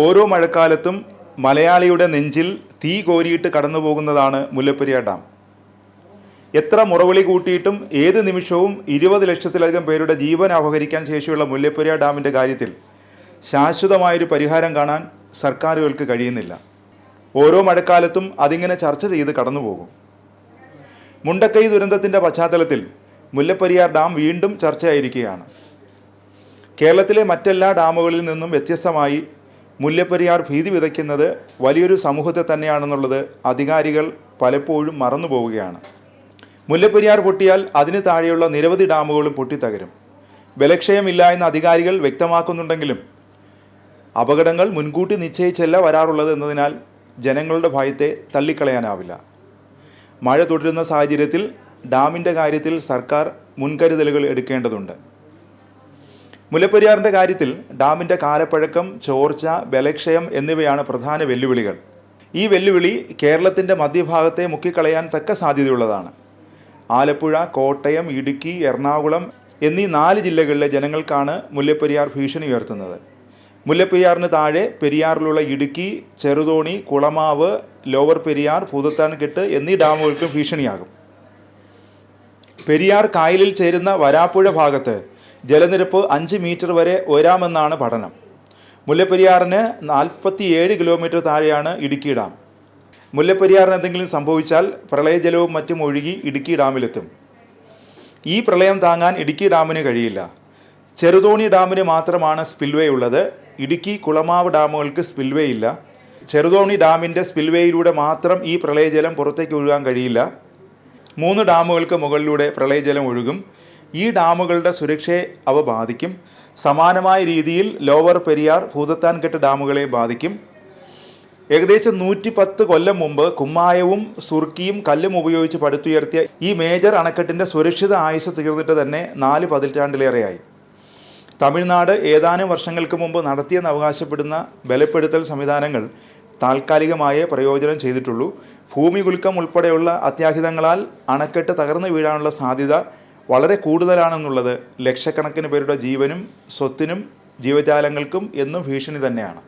ഓരോ മഴക്കാലത്തും മലയാളിയുടെ നെഞ്ചിൽ തീ കോരിയിട്ട് കടന്നു പോകുന്നതാണ് മുല്ലപ്പെരിയാർ ഡാം. എത്ര മുറവിളി കൂട്ടിയിട്ടും ഏത് നിമിഷവും 20 ലക്ഷത്തിലധികം പേരുടെ ജീവൻ അപഹരിക്കാൻ ശേഷിയുള്ള മുല്ലപ്പെരിയാർ ഡാമിൻ്റെ കാര്യത്തിൽ ശാശ്വതമായൊരു പരിഹാരം കാണാൻ സർക്കാരുകൾക്ക് കഴിയുന്നില്ല. ഓരോ മഴക്കാലത്തും അതിങ്ങനെ ചർച്ച ചെയ്ത് കടന്നു പോകും. മുണ്ടക്കൈ ദുരന്തത്തിൻ്റെ പശ്ചാത്തലത്തിൽ മുല്ലപ്പെരിയാർ ഡാം വീണ്ടും ചർച്ചയായിരിക്കുകയാണ്. കേരളത്തിലെ മറ്റെല്ലാ ഡാമുകളിൽ നിന്നും വ്യത്യസ്തമായി മുല്ലപ്പെരിയാർ ഭീതി വിതയ്ക്കുന്നത് വലിയൊരു സമൂഹത്തെ തന്നെയാണെന്നുള്ളത് അധികാരികൾ പലപ്പോഴും മറന്നു പോവുകയാണ്. മുല്ലപ്പെരിയാർ പൊട്ടിയാൽ അതിന് താഴെയുള്ള നിരവധി ഡാമുകളും പൊട്ടിത്തകരും. ബലക്ഷയമില്ല എന്ന് അധികാരികൾ വ്യക്തമാക്കുന്നുണ്ടെങ്കിലും അപകടങ്ങൾ മുൻകൂട്ടി നിശ്ചയിച്ചല്ല വരാറുള്ളത് എന്നതിനാൽ ജനങ്ങളുടെ ഭയത്തെ തള്ളിക്കളയാനാവില്ല. മഴ തുടരുന്ന സാഹചര്യത്തിൽ ഡാമിൻ്റെ കാര്യത്തിൽ സർക്കാർ മുൻകരുതലുകൾ എടുക്കേണ്ടതുണ്ട്. മുല്ലപ്പെരിയാറിൻ്റെ കാര്യത്തിൽ ഡാമിൻ്റെ കാലപ്പഴക്കം, ചോർച്ച, ബലക്ഷയം എന്നിവയാണ് പ്രധാന വെല്ലുവിളികൾ. ഈ വെല്ലുവിളി കേരളത്തിൻ്റെ മധ്യഭാഗത്തെ മുക്കിക്കളയാൻ തക്ക സാധ്യതയുള്ളതാണ്. ആലപ്പുഴ, കോട്ടയം, ഇടുക്കി, എറണാകുളം എന്നീ 4 ജില്ലകളിലെ ജനങ്ങൾക്കാണ് മുല്ലപ്പെരിയാർ ഭീഷണി ഉയർത്തുന്നത്. മുല്ലപ്പെരിയാറിന് താഴെ പെരിയാറിലുള്ള ഇടുക്കി, ചെറുതോണി, കുളമാവ്, ലോവർ പെരിയാർ, ഭൂതത്താൻകെട്ട് എന്നീ ഡാമുകൾക്കും ഭീഷണിയാകും. പെരിയാർ കായലിൽ ചേരുന്ന വരാപ്പുഴ ഭാഗത്ത് ജലനിരപ്പ് 5 മീറ്റർ വരെ ഉയരാമെന്നാണ് പഠനം. മുല്ലപ്പെരിയാറിന് 47 കിലോമീറ്റർ താഴെയാണ് ഇടുക്കി ഡാം. മുല്ലപ്പെരിയാറിന് എന്തെങ്കിലും സംഭവിച്ചാൽ പ്രളയജലവും മറ്റും ഒഴുകി ഇടുക്കി ഡാമിലെത്തും. ഈ പ്രളയം താങ്ങാൻ ഇടുക്കി ഡാമിന് കഴിയില്ല. ചെറുതോണി ഡാമിന് മാത്രമാണ് സ്പിൽവേ ഉള്ളത്. ഇടുക്കി, കുളമാവ് ഡാമുകൾക്ക് സ്പിൽവേ ഇല്ല. ചെറുതോണി ഡാമിൻ്റെ സ്പിൽവേയിലൂടെ മാത്രം ഈ പ്രളയജലം പുറത്തേക്ക് ഒഴുകാൻ കഴിയില്ല. 3 ഡാമുകൾക്ക് മുകളിലൂടെ പ്രളയജലം ഒഴുകും. ഈ ഡാമുകളുടെ സുരക്ഷയെ അവ ബാധിക്കും. സമാനമായ രീതിയിൽ ലോവർ പെരിയാർ, ഭൂതത്താൻകെട്ട് ഡാമുകളെ ബാധിക്കും. ഏകദേശം 110 കൊല്ലം മുമ്പ് കുമ്മായവും സുർക്കിയും കല്ലും ഉപയോഗിച്ച് പടുത്തുയർത്തിയ ഈ മേജർ അണക്കെട്ടിൻ്റെ സുരക്ഷിത ആയുസ് തീർന്നിട്ട് തന്നെ 4 പതിറ്റാണ്ടിലേറെയായി. തമിഴ്നാട് ഏതാനും വർഷങ്ങൾക്ക് മുമ്പ് നടത്തിയെന്ന് അവകാശപ്പെടുന്ന ബലപ്പെടുത്തൽ സംവിധാനങ്ങൾ താൽക്കാലികമായ പ്രയോജനം ചെയ്തിട്ടുള്ളൂ. ഭൂമി കുലുക്കം ഉൾപ്പെടെയുള്ള അത്യാഹിതങ്ങളാൽ അണക്കെട്ട് തകർന്നു വീഴാനുള്ള സാധ്യത വളരെ കൂടുതലാണെന്നുള്ളത് ലക്ഷക്കണക്കിന് പേരുടെ ജീവനും സ്വത്തിനും ജീവജാലങ്ങൾക്കും എന്നും ഭീഷണി തന്നെയാണ്.